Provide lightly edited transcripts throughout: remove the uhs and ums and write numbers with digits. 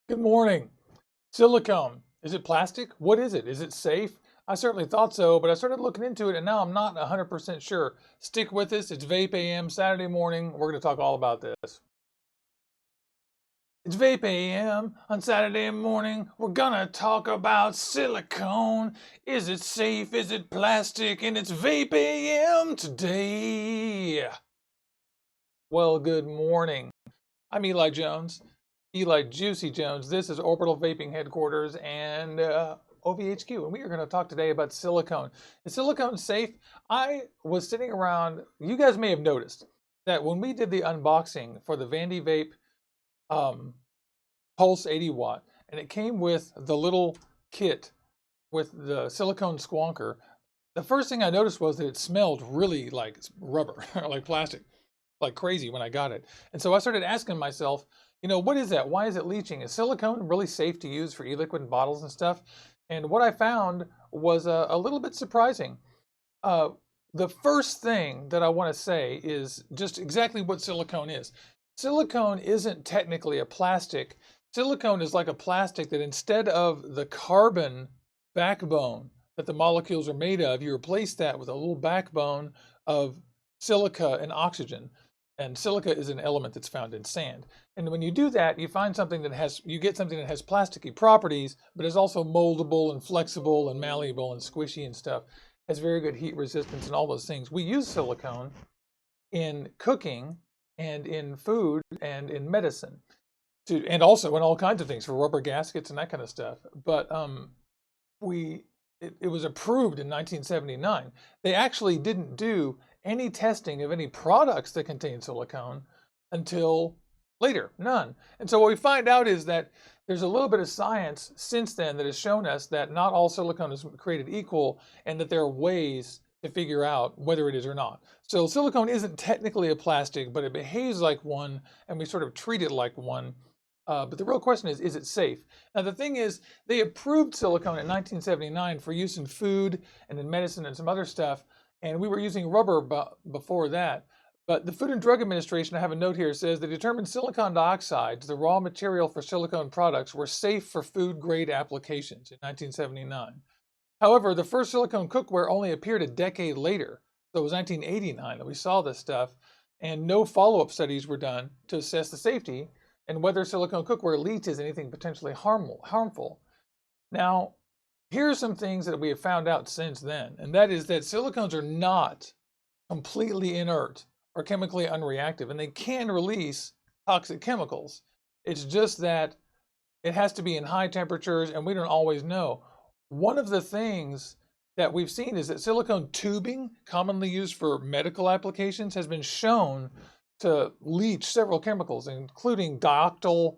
Good morning. Silicone. Is it plastic? What is it? Is it safe? I certainly thought so, but I started looking into it and now I'm not 100% sure. Stick with us. It's VapeAM Saturday morning. We're going to talk all about this. It's VapeAM on Saturday morning. We're going to talk about silicone. Is it safe? Is it plastic? And it's VapeAM today. Well, good morning. I'm Eli Jones. Eli Juicy Jones. This is Orbital Vaping Headquarters and OVHQ, and we are going to talk today about silicone. Is silicone safe? I was sitting around. You guys may have noticed that when we did the unboxing for the Vandy Vape Pulse 80 watt, and it came with the little kit with the silicone squonker, the first thing I noticed was that it smelled really like rubber, like plastic, like crazy when I got it. And so I started asking myself, what is that? Why is it leaching? Is silicone really safe to use for e-liquid bottles and stuff? And what I found was a little bit surprising. The first thing that I want to say is just exactly what silicone is. Silicone isn't technically a plastic. Silicone is like a plastic that instead of the carbon backbone that the molecules are made of, you replace that with a little backbone of silica and oxygen. And silica is an element that's found in sand. And when you do that, you find something that you get something that has plasticky properties, but is also moldable and flexible and malleable and squishy and stuff. Has very good heat resistance and all those things. We use silicone in cooking and in food and in medicine, and also in all kinds of things for rubber gaskets and that kind of stuff. But it was approved in 1979. They actually didn't do any testing of any products that contain silicone until later, none. And so what we find out is that there's a little bit of science since then that has shown us that not all silicone is created equal and that there are ways to figure out whether it is or not. So silicone isn't technically a plastic, but it behaves like one and we sort of treat it like one. But the real question is it safe? Now, the thing is, they approved silicone in 1979 for use in food and in medicine and some other stuff, and we were using rubber before that. But the Food and Drug Administration, I have a note here, says they determined silicon dioxides, the raw material for silicone products, were safe for food-grade applications in 1979. However, the first silicone cookware only appeared a decade later. So it was 1989 that we saw this stuff, and no follow-up studies were done to assess the safety and whether silicone cookware leaches anything potentially harmful. Now, here are some things that we have found out since then, and that is that silicones are not completely inert or chemically unreactive, and they can release toxic chemicals. It's just that it has to be in high temperatures, and we don't always know. One of the things that we've seen is that silicone tubing, commonly used for medical applications, has been shown to leach several chemicals, including dioctyl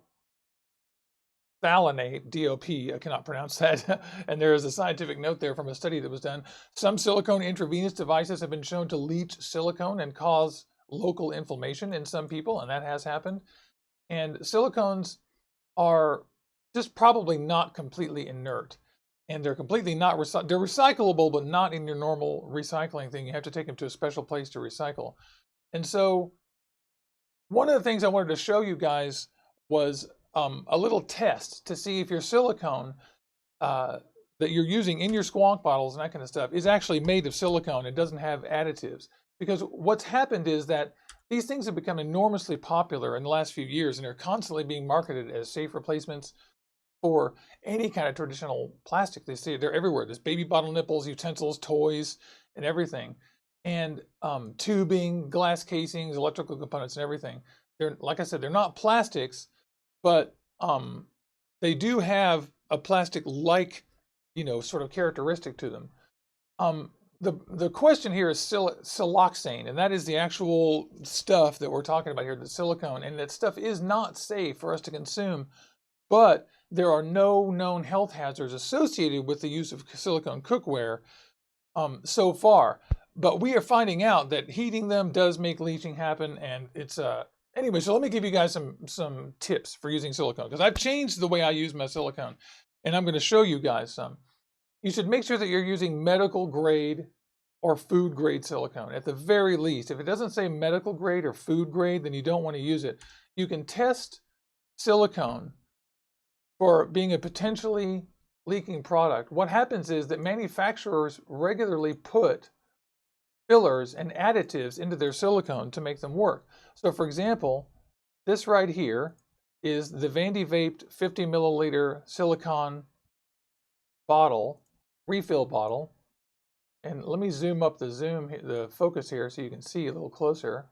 phthalate, DOP, I cannot pronounce that, and there is a scientific note there from a study that was done. Some silicone intravenous devices have been shown to leach silicone and cause local inflammation in some people, and that has happened. And silicones are just probably not completely inert. And they're completely not they're recyclable, but not in your normal recycling thing. You have to take them to a special place to recycle. And so one of the things I wanted to show you guys was a little test to see if your silicone that you're using in your squonk bottles and that kind of stuff is actually made of silicone. It doesn't have additives. Because what's happened is that these things have become enormously popular in the last few years, and they're constantly being marketed as safe replacements for any kind of traditional plastic. They see they're everywhere. There's baby bottle nipples, utensils, toys, and everything. And tubing, glass casings, electrical components, and everything. They're, like I said, they're not plastics, but they do have a plastic-like, sort of characteristic to them. The question here is siloxane, and that is the actual stuff that we're talking about here, the silicone, and that stuff is not safe for us to consume, but there are no known health hazards associated with the use of silicone cookware so far. But we are finding out that heating them does make leaching happen, and it's anyway. So let me give you guys some tips for using silicone, because I've changed the way I use my silicone, and I'm going to show you guys some. You should make sure that you're using medical grade or food grade silicone at the very least. If it doesn't say medical grade or food grade, then you don't want to use it. You can test silicone for being a potentially leaking product, what happens is that manufacturers regularly put fillers and additives into their silicone to make them work. So for example, this right here is the Vandy Vape 50 milliliter silicone bottle, refill bottle. And let me zoom up the focus here so you can see a little closer.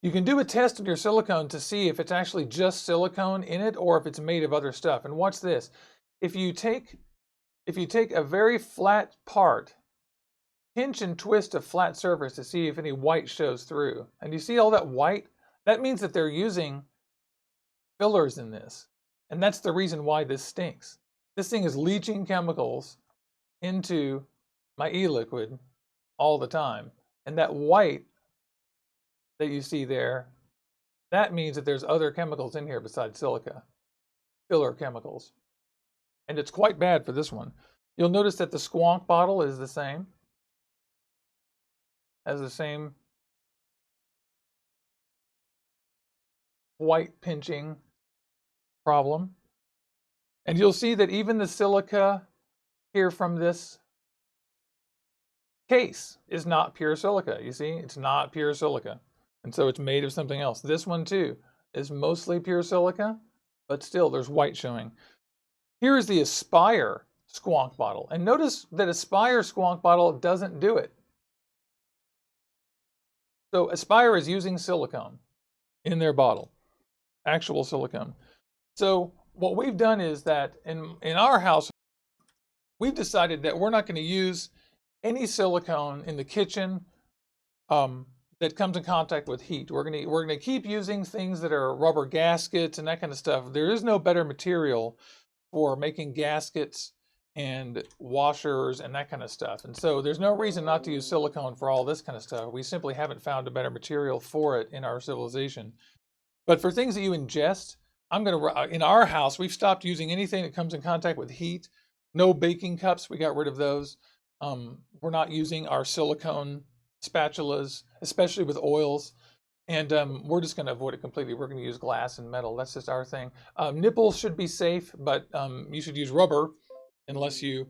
You can do a test on your silicone to see if it's actually just silicone in it or if it's made of other stuff. And watch this. If you take a very flat part, pinch and twist a flat surface to see if any white shows through. And you see all that white? That means that they're using fillers in this. And that's the reason why this stinks. This thing is leaching chemicals into my e-liquid all the time. And that white that you see there, that means that there's other chemicals in here besides silica, filler chemicals. And it's quite bad for this one. You'll notice that the squonk bottle is the same, has the same white pinching problem. And you'll see that even the silica here from this case is not pure silica. You see, it's not pure silica. And so it's made of something else. This one too is mostly pure silica, but still there's white showing. Here is the Aspire squonk bottle. And notice that Aspire squonk bottle doesn't do it. So Aspire is using silicone in their bottle, actual silicone. So what we've done is that in our house, we've decided that we're not going to use any silicone in the kitchen that comes in contact with heat. We're going to keep using things that are rubber gaskets and that kind of stuff. There is no better material for making gaskets and washers and that kind of stuff. And so there's no reason not to use silicone for all this kind of stuff. We simply haven't found a better material for it in our civilization. But for things that you ingest, in our house, we've stopped using anything that comes in contact with heat. No baking cups, we got rid of those. We're not using our silicone spatulas, especially with oils. And we're just going to avoid it completely. We're going to use glass and metal. That's just our thing. Nipples should be safe, but you should use rubber unless you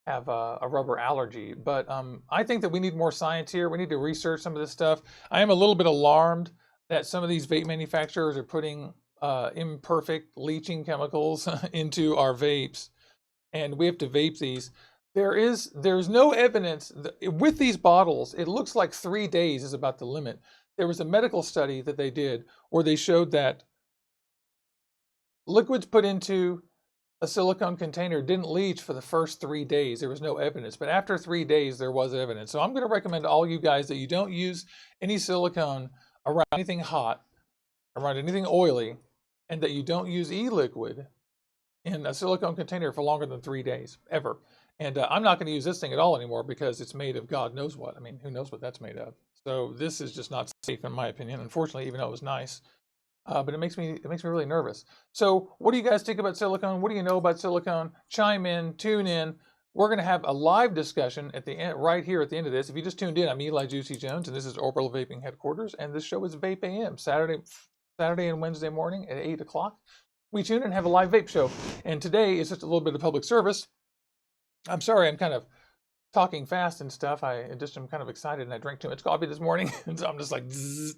have a rubber allergy. But I think that we need more science here. We need to research some of this stuff. I am a little bit alarmed that some of these vape manufacturers are putting imperfect leaching chemicals into our vapes, and we have to vape these. There's no evidence that, with these bottles, it looks like 3 days is about the limit. There was a medical study that they did where they showed that liquids put into a silicone container didn't leach for the first 3 days. There was no evidence, but after 3 days, there was evidence. So I'm going to recommend to all you guys that you don't use any silicone around anything hot, around anything oily, and that you don't use e-liquid in a silicone container for longer than 3 days, ever. And I'm not going to use this thing at all anymore because it's made of God knows what. I mean, who knows what that's made of. So this is just not safe in my opinion, unfortunately, even though it was nice. But it makes me really nervous. So what do you guys think about silicone? What do you know about silicone? Chime in, tune in. We're going to have a live discussion at the end, right here at the end of this. If you just tuned in, I'm Eli Juicy Jones, and this is Orbital Vaping Headquarters, and this show is VapeAM, Saturday and Wednesday morning at 8 o'clock. We tune in and have a live vape show. And today is just a little bit of public service. I'm sorry, I'm kind of talking fast and stuff. I'm kind of excited, and I drank too much coffee this morning, and so I'm just like, zzz.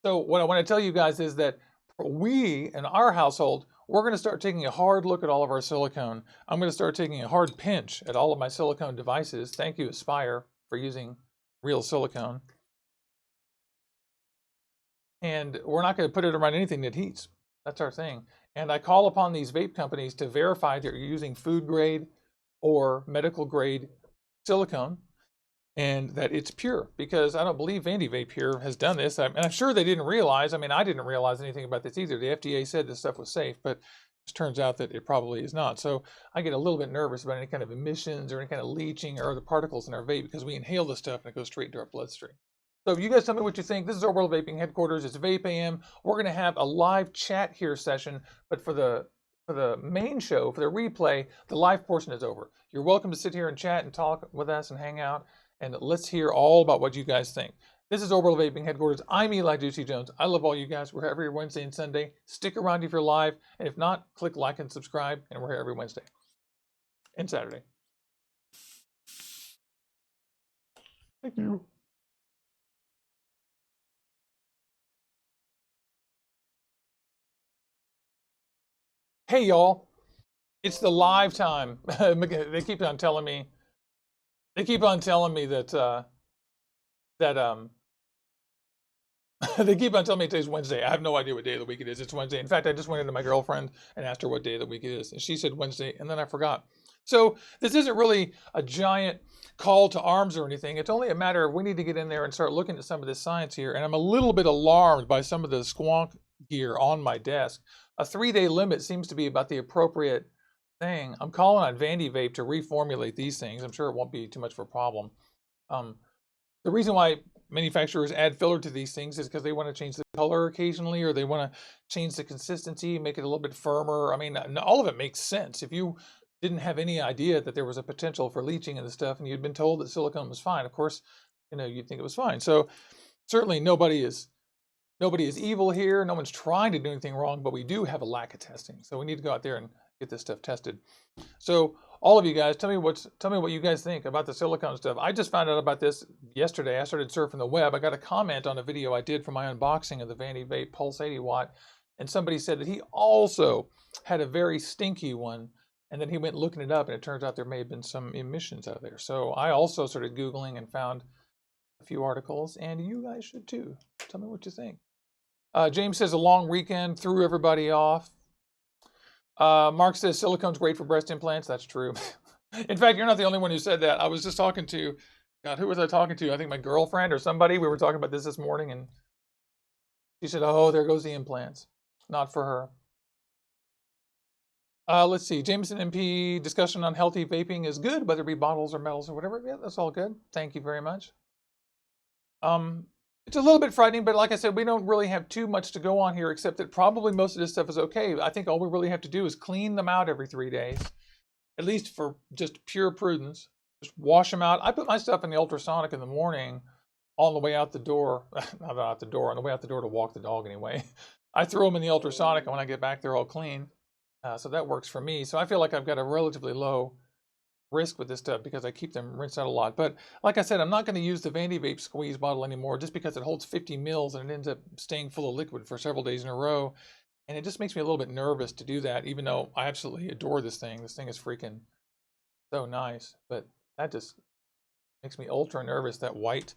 So what I want to tell you guys is that we, in our household, we're going to start taking a hard look at all of our silicone. I'm going to start taking a hard pinch at all of my silicone devices. Thank you, Aspire, for using real silicone. And we're not going to put it around anything that heats. That's our thing. And I call upon these vape companies to verify that you're using food grade or medical grade silicone and that it's pure, because I don't believe Vandy Vape here has done this. And I'm sure they didn't realize. I mean, I didn't realize anything about this either. The FDA said this stuff was safe, but it turns out that it probably is not. So I get a little bit nervous about any kind of emissions or any kind of leaching or other particles in our vape because we inhale this stuff and it goes straight into our bloodstream. So you guys tell me what you think. This is Orbital Vaping Headquarters. It's VapeAM. We're going to have a live chat here session, but for the main show, for the replay, the live portion is over. You're welcome to sit here and chat and talk with us and hang out, and let's hear all about what you guys think. This is Orbital Vaping Headquarters. I'm Eli Juicy Jones. I love all you guys. We're here every Wednesday and Sunday. Stick around if you're live, and if not, click like and subscribe, and we're here every Wednesday and Saturday. Thank you. Hey, y'all. It's the live time. They keep on telling me that they keep on telling me today's Wednesday. I have no idea what day of the week it is. It's Wednesday. In fact, I just went into my girlfriend and asked her what day of the week it is, and she said Wednesday, and then I forgot. So this isn't really a giant call to arms or anything. It's only a matter of we need to get in there and start looking at some of this science here. And I'm a little bit alarmed by some of the squonk gear on my desk. A 3-day limit seems to be about the appropriate thing. I'm calling on Vandy Vape to reformulate these things. I'm sure it won't be too much of a problem. The reason why manufacturers add filler to these things is because they want to change the color occasionally, or they want to change the consistency, make it a little bit firmer. I mean, all of it makes sense. If you didn't have any idea that there was a potential for leaching in the stuff and you'd been told that silicone was fine, of course, you'd think it was fine. So certainly nobody is evil here. No one's trying to do anything wrong, but we do have a lack of testing. So we need to go out there and get this stuff tested. So all of you guys, tell me what you guys think about the silicone stuff. I just found out about this yesterday. I started surfing the web. I got a comment on a video I did for my unboxing of the Vandy Vape Pulse 80 watt, and somebody said that he also had a very stinky one, and then he went looking it up, and it turns out there may have been some emissions out of there. So I also started Googling and found a few articles, and you guys should too. Tell me what you think. James says a long weekend threw everybody off. Mark says silicone's great for breast implants. That's true. In fact, you're not the only one who said that. I was just talking to, God, who was I talking to? I think my girlfriend or somebody. We were talking about this morning, and she said, oh, there goes the implants. Not for her. Let's see. Jameson MP discussion on healthy vaping is good, whether it be bottles or metals or whatever. Yeah, that's all good. Thank you very much. It's a little bit frightening, but like I said, we don't really have too much to go on here, except that probably most of this stuff is okay. I think all we really have to do is clean them out every 3 days, at least for just pure prudence. Just wash them out. I put my stuff in the ultrasonic in the morning on the way out the door. Not out the door, on the way out the door to walk the dog anyway. I throw them in the ultrasonic, and when I get back, they're all clean. So that works for me. So I feel like I've got a relatively low risk with this stuff because I keep them rinsed out a lot. But like I said, I'm not going to use the Vandy Vape squeeze bottle anymore just because it holds 50 mils and it ends up staying full of liquid for several days in a row. And it just makes me a little bit nervous to do that, even though I absolutely adore this thing. This thing is freaking so nice. But that just makes me ultra nervous. That white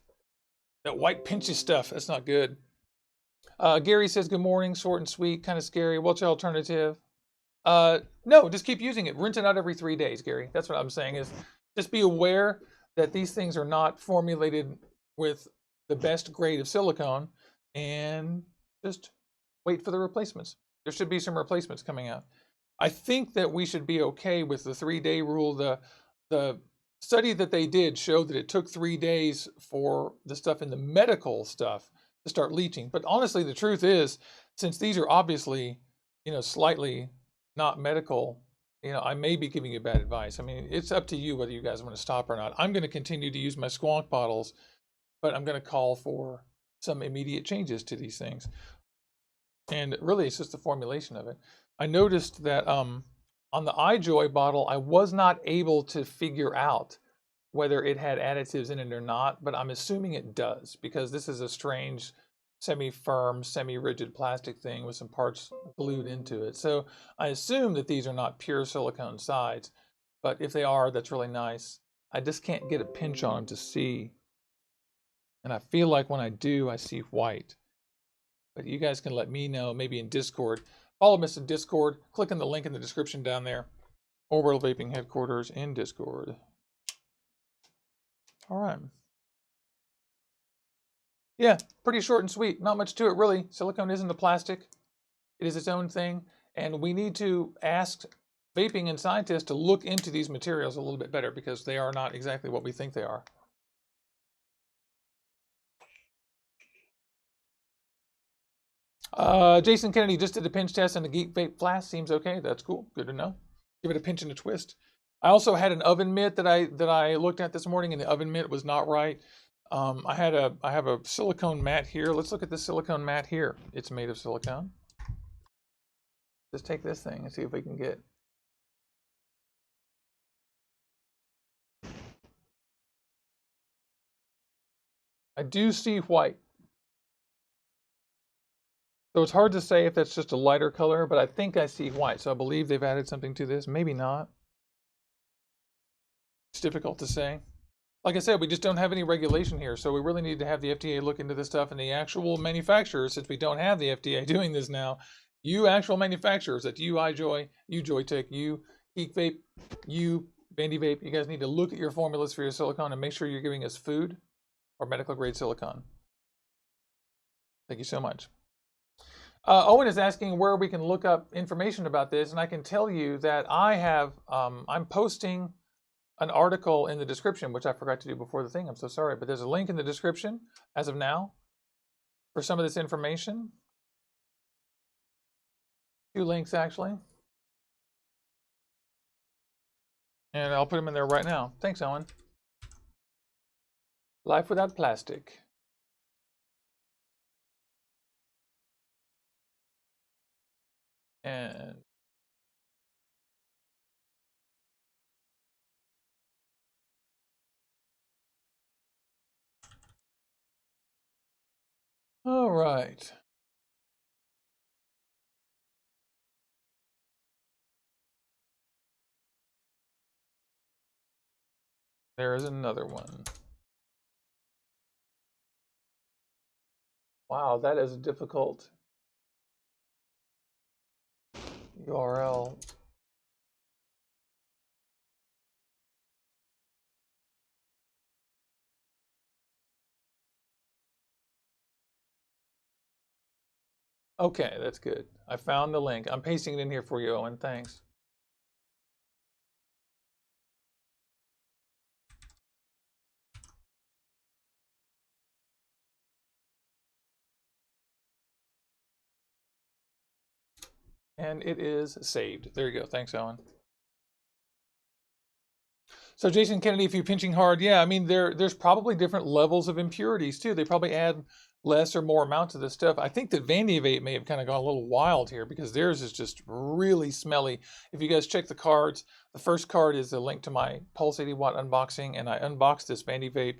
pinchy stuff, that's not good. Gary says, good morning, short and sweet, kind of scary. What's your alternative? No, just keep using it. Rinse it out every 3 days, Gary. That's what I'm saying, is just be aware that these things are not formulated with the best grade of silicone, and just wait for the replacements. There should be some replacements coming out. I think that we should be okay with the 3-day rule. The study that they did showed that it took 3 days for the stuff in the medical stuff to start leaching. But honestly, the truth is, since these are obviously, slightly not medical, I may be giving you bad advice. I mean, it's up to you whether you guys want to stop or not. I'm going to continue to use my squonk bottles, but I'm going to call for some immediate changes to these things. And really, it's just the formulation of it. I noticed that on the iJoy bottle, I was not able to figure out whether it had additives in it or not, but I'm assuming it does, because this is a strange semi-firm, semi-rigid plastic thing with some parts glued into it. So I assume that these are not pure silicone sides, but if they are, that's really nice. I just can't get a pinch on them to see. And I feel like when I do, I see white. But you guys can let me know, maybe in Discord. Follow us in Discord. Click on the link in the description down there. Orbital Vaping Headquarters in Discord. All right. Yeah, pretty short and sweet. Not much to it, really. Silicone isn't a plastic. It is its own thing. And we need to ask vaping and scientists to look into these materials a little bit better, because they are not exactly what we think they are. Jason Kennedy just did a pinch test on the Geek Vape Flask. Seems okay. That's cool. Good to know. Give it a pinch and a twist. I also had an oven mitt that I looked at this morning, and the oven mitt was not right. I have a silicone mat here. Let's look at the silicone mat here. It's made of silicone. Just take this thing and see if we can get. I do see white. So it's hard to say if that's just a lighter color, but I think I see white. So I believe they've added something to this. Maybe not. It's difficult to say. Like I said, we just don't have any regulation here, so we really need to have the FDA look into this stuff, and the actual manufacturers, since we don't have the FDA doing this now, you actual manufacturers at you iJoy, you Joytech, you Geek Vape, you Vandy Vape, you guys need to look at your formulas for your silicone and make sure you're giving us food or medical grade silicone. Thank you so much. Owen is asking where we can look up information about this, and I can tell you that I have, I'm posting an article in the description, which I forgot to do before the thing. I'm so sorry, but there's a link in the description as of now for some of this information. 2 links actually. And I'll put them in there right now. Thanks, Owen. Life without plastic. And all right. There is another one. Wow, that is a difficult URL. Okay, that's good. I found the link. I'm pasting it in here for you, Owen. Thanks. And it is saved. There you go. Thanks, Owen. So Jason Kennedy, if you're pinching hard, yeah, I mean, there's probably different levels of impurities too. They probably add less or more amounts of this stuff. I think that Vandy Vape may have kind of gone a little wild here because theirs is just really smelly. If you guys check the cards, the first card is a link to my Pulse 80 watt unboxing, and I unboxed this Vandy Vape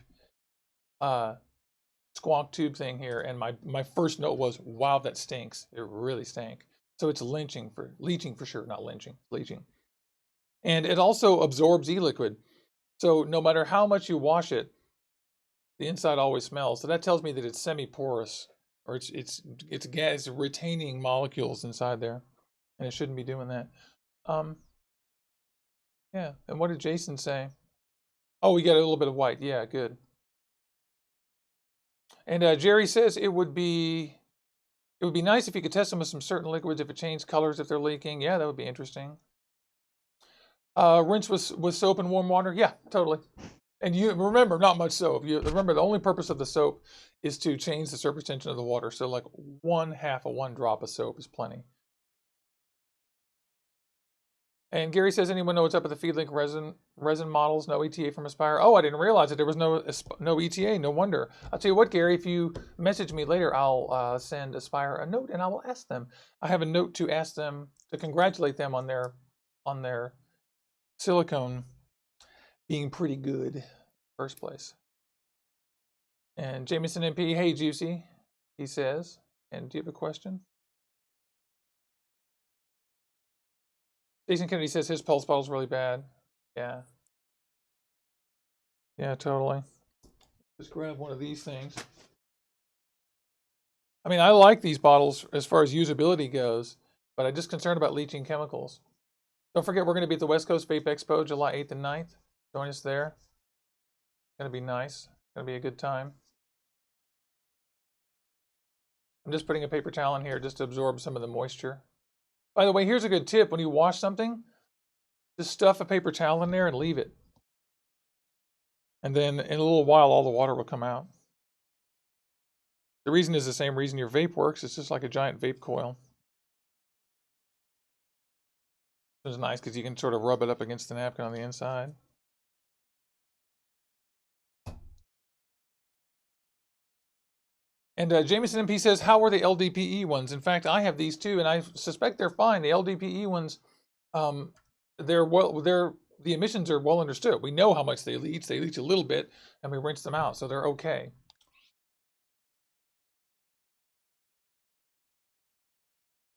squonk tube thing here, and my first note was, wow, that stinks. It really stank. So it's leaching for sure, not lynching, leaching. And it also absorbs e-liquid. So no matter how much you wash it, the inside always smells. So that tells me that it's semi-porous, or it's gas retaining molecules inside there, and it shouldn't be doing that. Yeah. And what did Jason say? Oh, we got a little bit of white. Yeah, good. And Jerry says it would be nice if you could test them with some certain liquids if it changed colors if they're leaking. Yeah, that would be interesting. Rinse with soap and warm water. Yeah, totally. And you remember, not much soap. You remember the only purpose of the soap is to change the surface tension of the water. So like 1/2 of 1 drop of soap is plenty. And Gary says, anyone know what's up with the FeedLink resin models? No ETA from Aspire. Oh, I didn't realize that there was no ETA. No wonder. I'll tell you what, Gary, if you message me later, I'll send Aspire a note and I will ask them. I have a note to ask them to congratulate them on their silicone being pretty good first place. And Jameson MP, hey Juicy, he says. And do you have a question? Jason Kennedy says his pulse bottle's really bad. Yeah. Yeah, totally. Just grab one of these things. I mean, I like these bottles as far as usability goes, but I'm just concerned about leaching chemicals. Don't forget, we're going to be at the West Coast Vape Expo July 8th and 9th. Join us there. It's going to be nice. It's going to be a good time. I'm just putting a paper towel in here just to absorb some of the moisture. By the way, here's a good tip. When you wash something, just stuff a paper towel in there and leave it. And then in a little while, all the water will come out. The reason is the same reason your vape works. It's just like a giant vape coil. It's nice because you can sort of rub it up against the napkin on the inside. And Jameson MP says, how are the LDPE ones? In fact, I have these too, and I suspect they're fine. The LDPE ones, the emissions are well understood. We know how much they leach. They leach a little bit, and we rinse them out, so they're okay.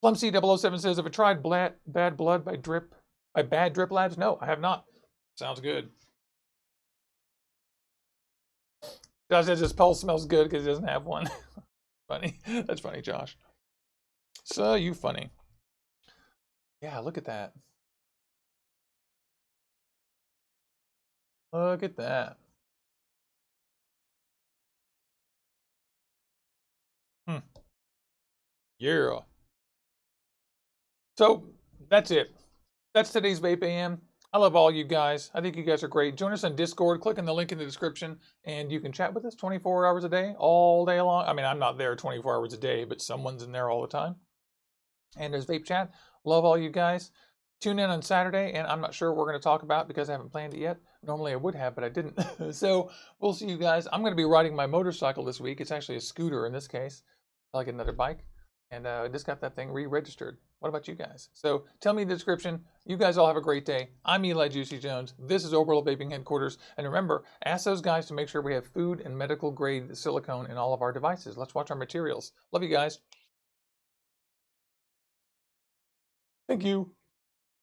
Plumc007 says, have I tried Bad Blood by Bad Drip Labs? No, I have not. Sounds good. Josh says his pulse smells good because he doesn't have one. Funny. That's funny, Josh. So you funny. Yeah, look at that. Look at that. Yeah. So that's it. That's today's VapeAM. I love all you guys. I think you guys are great. Join us on Discord. Click on the link in the description, and you can chat with us 24 hours a day, all day long. I mean, I'm not there 24 hours a day, but someone's in there all the time. And there's Vape Chat. Love all you guys. Tune in on Saturday, and I'm not sure what we're going to talk about because I haven't planned it yet. Normally I would have, but I didn't. So we'll see you guys. I'm going to be riding my motorcycle this week. It's actually a scooter in this case. I'll get another bike. And I just got that thing re-registered. What about you guys? So tell me in the description. You guys all have a great day. I'm Eli Juicy Jones. This is Overall Vaping Headquarters. And remember, ask those guys to make sure we have food and medical grade silicone in all of our devices. Let's watch our materials. Love you guys. Thank you.